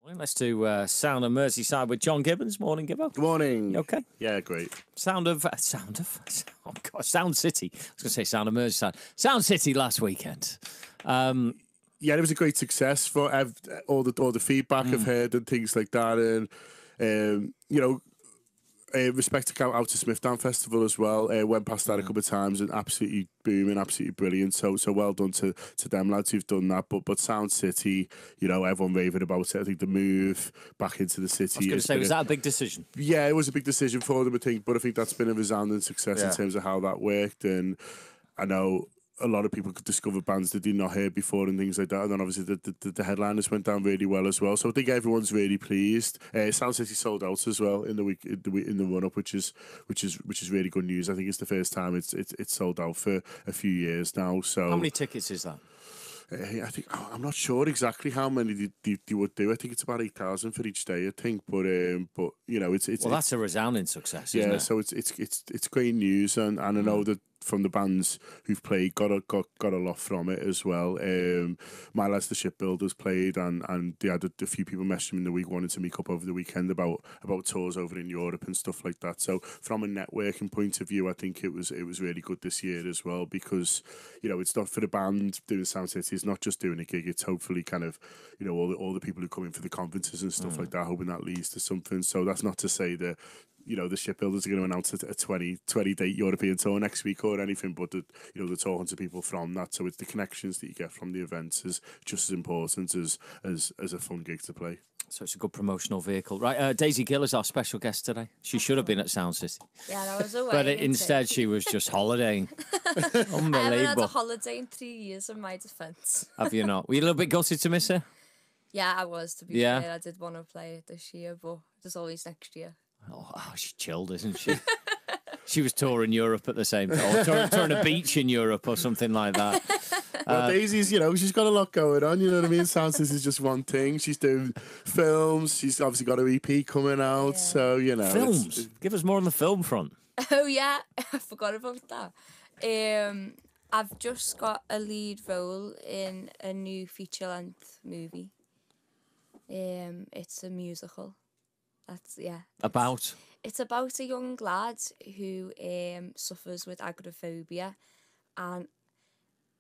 Well, let's do Sound of Merseyside with John Gibbons. Morning, Gibbo. Good morning. You okay? Yeah, great. Sound City. I was going to say Sound of Merseyside. Sound City last weekend. Yeah, it was a great success for all the feedback I've heard and things like that, and respect to Outer Smithdown Festival as well. Went past that a couple of times and absolutely booming, absolutely brilliant. So well done to them lads who've done that. But Sound City, everyone raving about it. I think the move back into the city. I was going to say, was that a big decision? Yeah, it was a big decision for them, I think. But I think that's been a resounding success in terms of how that worked. And I know a lot of people could discover bands they did not hear before and things like that. And then obviously the headliners went down really well as well. So I think everyone's really pleased. Sound City sold out as well in the run up, which is really good news. I think it's the first time it's sold out for a few years now. So how many tickets is that? I think I'm not sure exactly how many they would do. I think it's about 8,000 for each day. I think, but it's well, that's a resounding success. Isn't it? So it's great news, and I know that from the bands who've played got a lot from it as well. My lads, the Shipbuilders, played, and they had a few people messaging me in the week wanting to meet up over the weekend about tours over in Europe and stuff like that. So from a networking point of view, I think it was really good this year as well, because it's not for the band doing Sound City. It's not just doing a gig. It's hopefully kind of all the people who come in for the conferences and stuff like that, hoping that leads to something. So that's not to say that the Shipbuilders are going to announce a 20 date European tour next week or anything, but they're talking to people from that. So it's the connections that you get from the events is just as important as a fun gig to play. So it's a good promotional vehicle. Right, Daisy Gill is our special guest today. She should have been at Sound City. Yeah, I was away. But instead she was just holidaying. Unbelievable. I haven't had a holiday in 3 years, in my defence. Have you not? Were you a little bit gutted to miss her? Yeah, I was, to be fair. I did want to play it this year, but there's always next year. Oh, she's chilled, isn't she? She was touring Europe at the same time, or touring a beach in Europe or something like that. Well, Daisy's, she's got a lot going on, you know what I mean? Sound City is just one thing. She's doing films. She's obviously got her EP coming out, so, Films? Give us more on the film front. Oh, yeah, I forgot about that. I've just got a lead role in a new feature-length movie. It's a musical. About? It's about a young lad who suffers with agoraphobia, and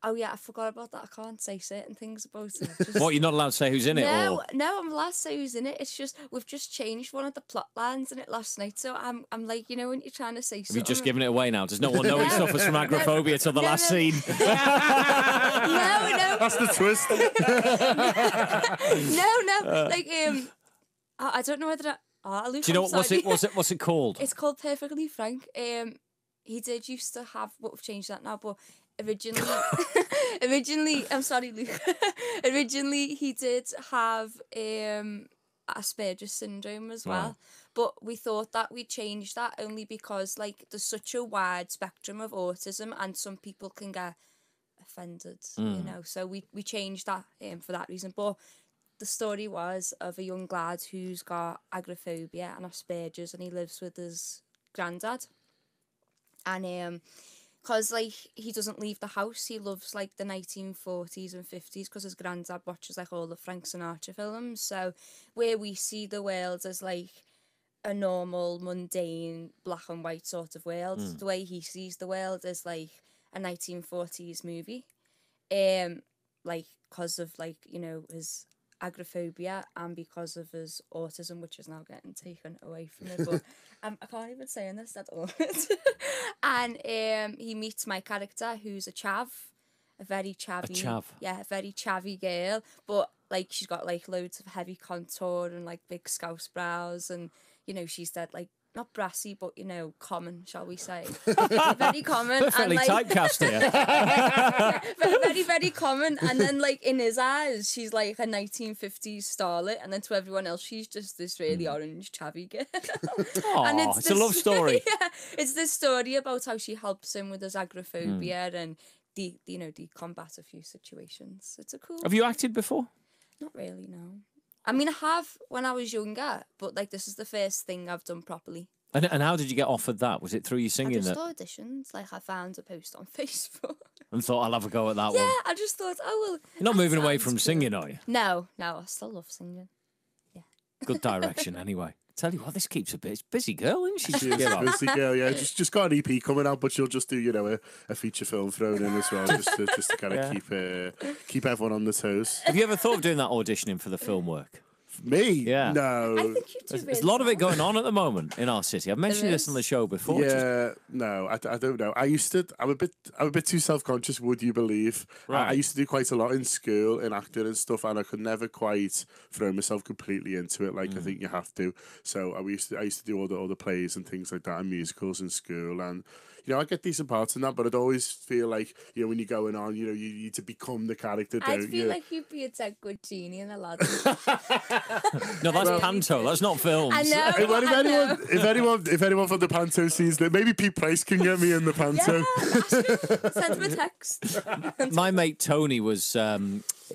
I forgot about that. I can't say certain things about it. What, you're not allowed to say who's in it? No, I'm allowed to say who's in it. It's just we've just changed one of the plot lines in it last night, so I'm like, when you're trying to say something. Have you just given it away now? Does no one know he suffers from agoraphobia till the last scene? No. That's the twist. No. I don't know whether. Luke, do you know what's it called? It's called Perfectly Frank. He did used to have, but we've changed that now, but originally I'm sorry, Luke. Originally he did have Asperger's syndrome as well. But we thought that we'd change that only because there's such a wide spectrum of autism and some people can get offended, so we changed that for that reason. But the story was of a young lad who's got agoraphobia and Asperger's, and he lives with his granddad. And because he doesn't leave the house, he loves the 1940s and 50s because his granddad watches all the Frank Sinatra films. So where we see the world as a normal, mundane, black and white sort of world, the way he sees the world is a 1940s movie. Because of his agoraphobia and because of his autism, which is now getting taken away from him. But I can't even say this at all. And he meets my character, who's a chav, a very chavvy. A chav? Yeah, a very chavvy girl. But she's got loads of heavy contour and big scouse brows, and she's dead not brassy, but common, shall we say? Very common. Perfectly typecast here. Very, very common. And then, in his eyes, she's a 1950s starlet, and then to everyone else, she's just this really orange, chavvy girl. And it's a love story. Yeah, it's this story about how she helps him with his agoraphobia and they combat a few situations. It's a cool. Have you acted before? Not really, no. I mean, I have when I was younger, but this is the first thing I've done properly. And how did you get offered that? Was it through your singing? I just auditioned. I found a post on Facebook. And thought, I'll have a go at that one. Yeah, I just thought, You're not moving away from singing, are you? No, I still love singing. Good direction, anyway. Tell you what, this keeps a busy girl, isn't she? She is a busy girl, yeah. Just got an EP coming out, but she'll just do, you know, a feature film thrown in as well, just to kind of keep everyone on the toes. Have you ever thought of doing that auditioning for the film work? Me? Yeah. No. I think you do. There's a lot of it going on at the moment in our city. I've mentioned this on the show before. Yeah, no, I don't know. I'm a bit too self-conscious, would you believe? Right. I used to do quite a lot in school in acting and stuff, and I could never quite throw myself completely into it like I think you have to. So I used to do all the plays and things like that and musicals in school, and you know, I get decent parts in that, but I'd always feel like, you know, when you're going on, you know, you need to become the character, don't you? I'd feel like you'd be a dead good genie in Aladdin. No, that's panto. That's not films. I know. If anyone from the panto sees that, maybe Pete Price can get me in the panto. Yeah, send him a text. My mate Tony was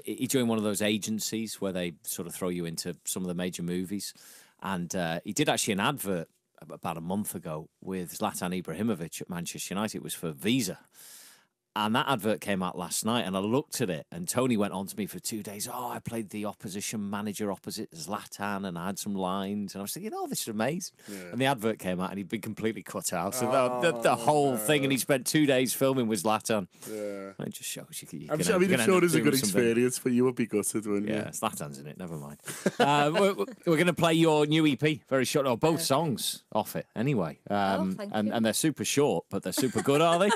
he joined one of those agencies where they sort of throw you into some of the major movies, and he did actually an advert about a month ago with Zlatan Ibrahimovic at Manchester United. It was for Visa. And that advert came out last night, and I looked at it, and Tony went on to me for 2 days. Oh, I played the opposition manager opposite Zlatan, and I had some lines. And I was thinking, oh, this is amazing. Yeah. And the advert came out, and he'd been completely cut out. So the whole thing, and he spent 2 days filming with Zlatan. Yeah. It just shows you I'm sure it was a good experience, but you would be gutted, wouldn't you? Yeah, Zlatan's in it, never mind. We're going to play your new EP very short, or both songs off it anyway. Thank you. And they're super short, but they're super good, are they?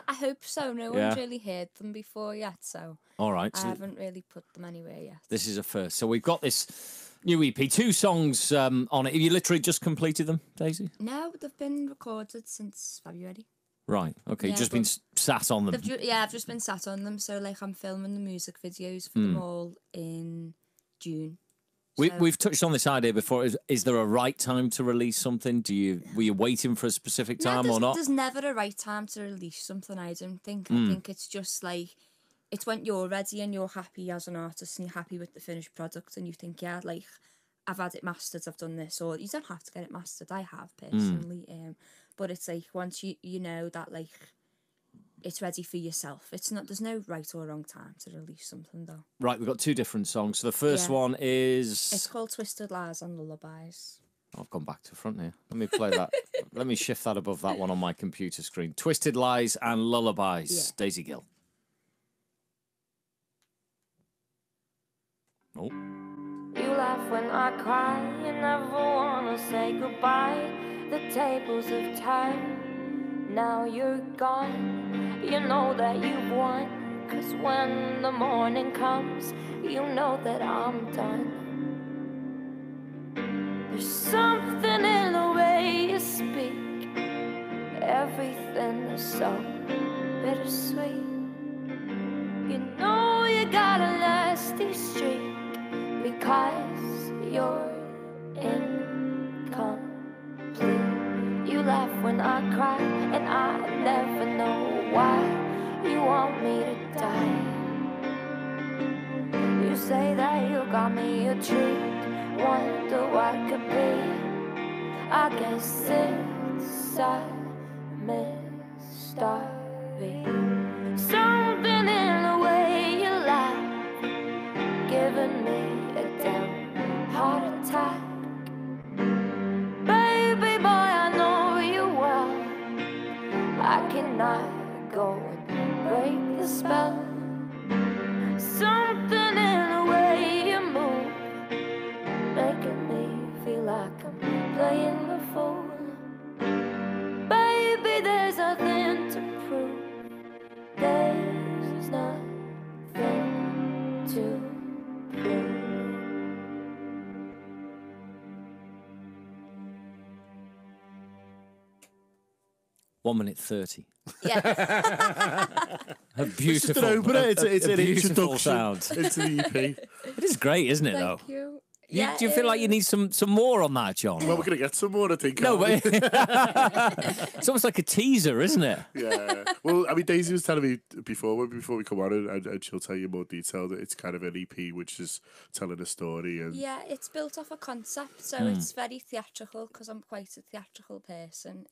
I hope so. No one's really heard them before yet, so all right. I haven't really put them anywhere yet. This is a first. So we've got this new EP, 2 songs on it. Have you literally just completed them, Daisy? No, they've been recorded since February. Right. Okay. Yeah, just been sat on them. I've just been sat on them. So, like, I'm filming the music videos for them all in June. We've touched on this idea before. Is there a right time to release something? Were you waiting for a specific time or not? There's never a right time to release something, I don't think. I think it's just like, it's when you're ready and you're happy as an artist and you're happy with the finished product and you think, yeah, like, I've had it mastered, I've done this. Or you don't have to get it mastered, I have personally. But it's like, once you know that, like, it's ready for yourself. There's no right or wrong time to release something, though. Right, we've got 2 different songs. So the first one is... It's called Twisted Lies and Lullabies. I've gone back to front here. Let me play that. Let me shift that above that one on my computer screen. Twisted Lies and Lullabies. Yeah. Daisy Gill. Oh. You laugh when I cry. You never want to say goodbye. The tables have turned. Now you're gone. You know that you've won, 'cause when the morning comes, you know that I'm done. There's something in the way you speak. Everything is so bittersweet. You know you got a nasty streak because you're incomplete. You laugh when I cry, and I never know why you want me to die. You say that you got me a treat, wonder what could be. I guess it's a mystery. Something in the way you laugh, giving me a damn heart attack. Baby boy, I know you well. I cannot go and break the spell. Something in the way you move, making me feel like I'm playing the fool. Baby, there's nothing to prove. There's nothing to prove. 1 minute 30. Yeah. A beautiful, It's an opener. It's a an beautiful introduction. sound. It's an EP. It is great, isn't it? Thank though. you. Do you feel like you need some more on that, John? Well, we're going to get some more, I think. No, aren't we? but it's almost like a teaser, isn't it? Yeah. Well, I mean, Daisy was telling me before we come on, and she'll tell you more detail that it's kind of an EP, which is telling a story. And Yeah, it's built off a concept, so it's very theatrical because I'm quite a theatrical person.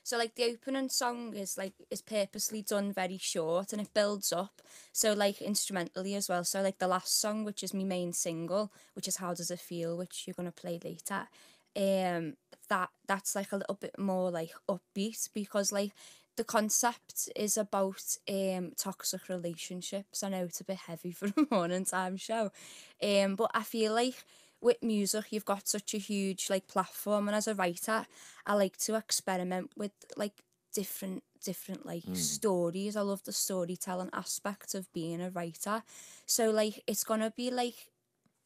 So like the opening song is purposely done very short and it builds up. So like instrumentally as well. So like the last song, which is my main single, which is How Does It Feel, which you're gonna play later. That's like a little bit more like upbeat because like the concept is about toxic relationships. I know it's a bit heavy for a morning time show, but I feel like with music you've got such a huge like platform, and as a writer I like to experiment with like different like stories. I love the storytelling aspect of being a writer. So like it's gonna be like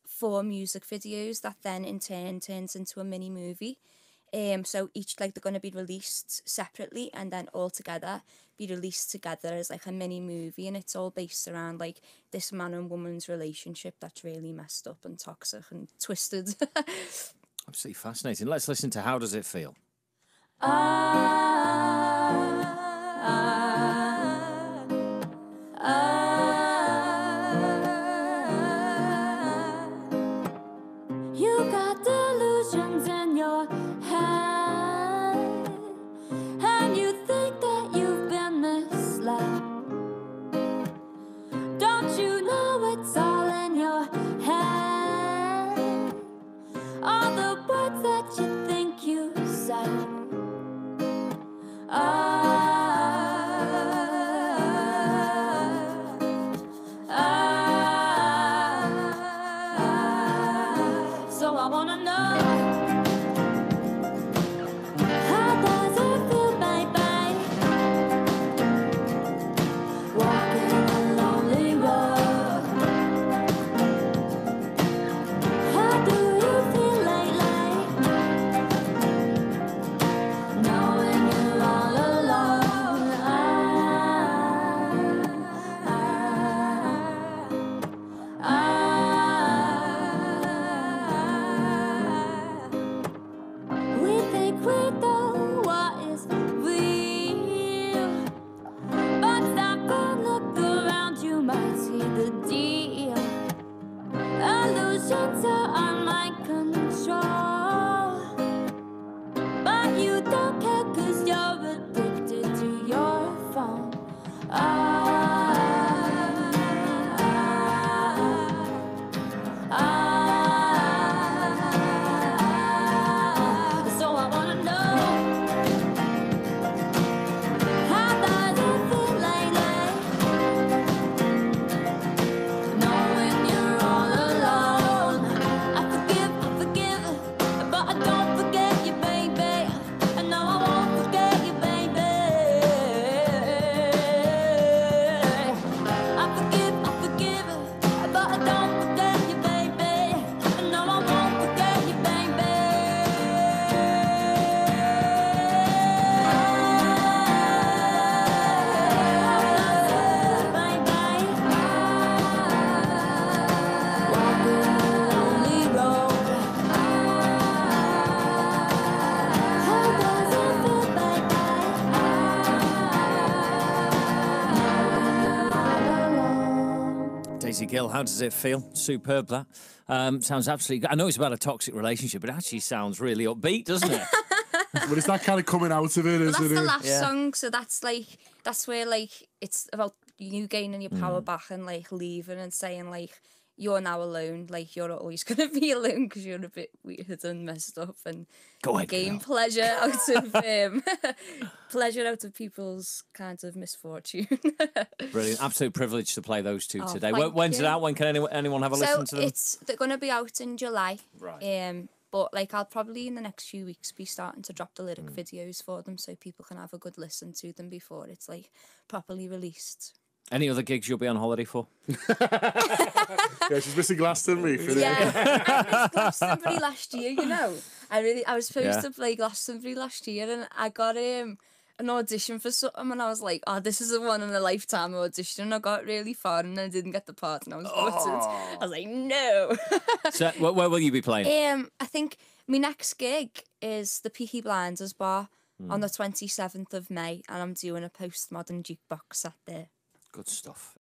4 music videos that then in turn turns into a mini movie. So each like they're going to be released separately and then all together be released together as like a mini movie, and it's all based around like this man and woman's relationship that's really messed up and toxic and twisted. Absolutely fascinating. Let's listen to How Does It Feel? You got delusions in your head, and you think that you've been misled. Don't you know it's all in your head? All the words that you think you said. So I wanna know, how does it feel, baby? Walking a lonely road. How do you feel lately? Knowing you're all alone. We think we know what is real, but stop and look around, you might see the deal. Illusions are on my control, but you don't care 'cause you're addicted to your phone. So I wanna know, how does it feel lately? Knowing you're all alone. I forgive, but I don't forget you, baby. And no, I won't forget you, baby. I forgive, but I don't forget you, baby. And no, I won't forget you, baby. Walking a lonely road. How does it feel, baby? All alone. Daisy Gill, How Does It Feel? Superb, that. Sounds absolutely good. I know it's about a toxic relationship, but it actually sounds really upbeat, doesn't it? But it's that kind of coming out of it, Well, isn't that's the it? last Yeah. song, so that's where like it's about you gaining your power back and like leaving and saying like you're now alone, like you're always gonna be alone because you're a bit weird and messed up, and Go you ahead, gain girl. pleasure out of pleasure out of people's kinds of misfortune. Brilliant. Absolute privilege to play those two Oh, today. thank When's it you. out? When can anyone have a So listen to them? they're gonna be out in July. Right. But like I'll probably in the next few weeks be starting to drop the lyric videos for them so people can have a good listen to them before it's like properly released. Any other gigs you'll be on holiday for? Yeah, she's missing Glastonbury for Yeah, I missed Glastonbury last year. You know, I was supposed Yeah. to play Glastonbury last year, and I got an audition for something, and I was like, "Oh, this is a one in a lifetime audition." And I got really far, and I didn't get the part, and I was gutted. I was like, "No." So, where will you be playing? I think my next gig is the Peaky Blinders Bar on the 27th of May, and I'm doing a postmodern jukebox set there. Good stuff.